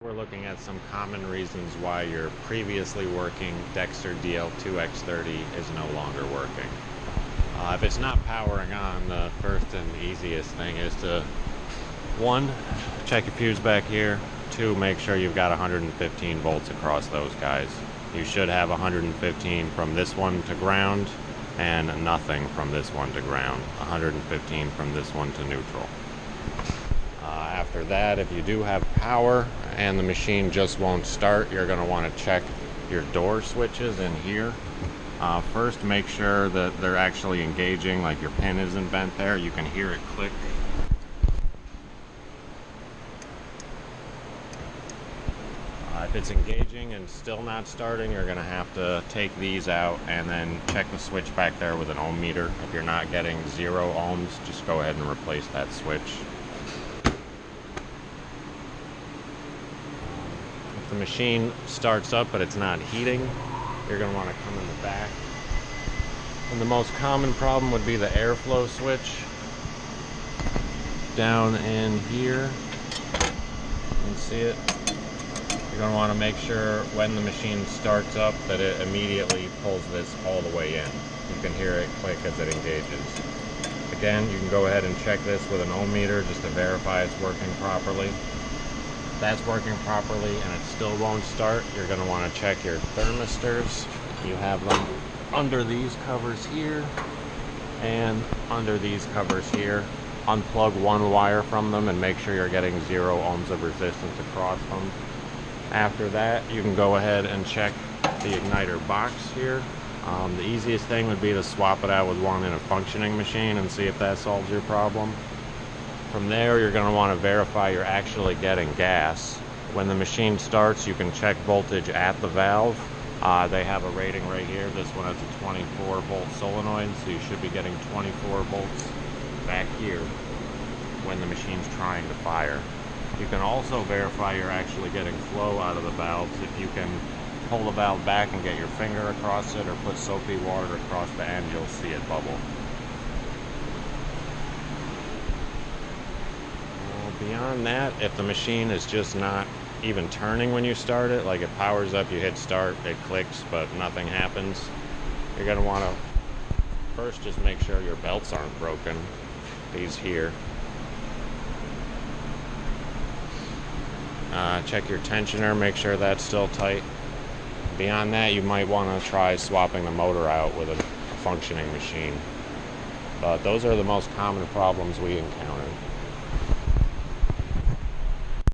We're looking at some common reasons why your previously working Dexter DL2X30 is no longer working. If it's not powering on, the first and easiest thing is to, one, check your fuse back here. Two, make sure you've got 115 volts across those guys. You should have 115 from this one to ground and nothing from this one to ground. 115 from this one to neutral. After that, if you do have power and the machine just won't start, you're going to want to check your door switches in here. First, make sure that they're actually engaging, like your pin isn't bent there. You can hear it click. If it's engaging and still not starting, you're going to have to take these out and then check the switch back there with an ohm meter. If you're not getting 0 ohms, just go ahead and replace that switch. The machine starts up but it's not heating, you're going to want to come in the back. And the most common problem would be the airflow switch down in here. You can see it. You're going to want to make sure when the machine starts up that it immediately pulls this all the way in. You can hear it click as it engages. Again, you can go ahead and check this with an ohm meter just to verify it's working properly. That's working properly and it still won't start, you're going to want to check your thermistors. You have them under these covers here and under these covers here. Unplug one wire from them and make sure you're getting 0 ohms of resistance across them. After that, you can go ahead and check the igniter box here. The easiest thing would be to swap it out with one in a functioning machine and see if that solves your problem. From there, you're going to want to verify you're actually getting gas. When the machine starts, you can check voltage at the valve. They have a rating right here. This one has a 24 volt solenoid, so you should be getting 24 volts back here when the machine's trying to fire. You can also verify you're actually getting flow out of the valves if you can pull the valve back and get your finger across it or put soapy water across the end, you'll see it bubble. Beyond that, if the machine is just not even turning when you start it, like it powers up, you hit start, it clicks, but nothing happens, you're going to want to first just make sure your belts aren't broken, these here. Check your tensioner, make sure that's still tight. Beyond that, you might want to try swapping the motor out with a functioning machine. But those are the most common problems we encounter.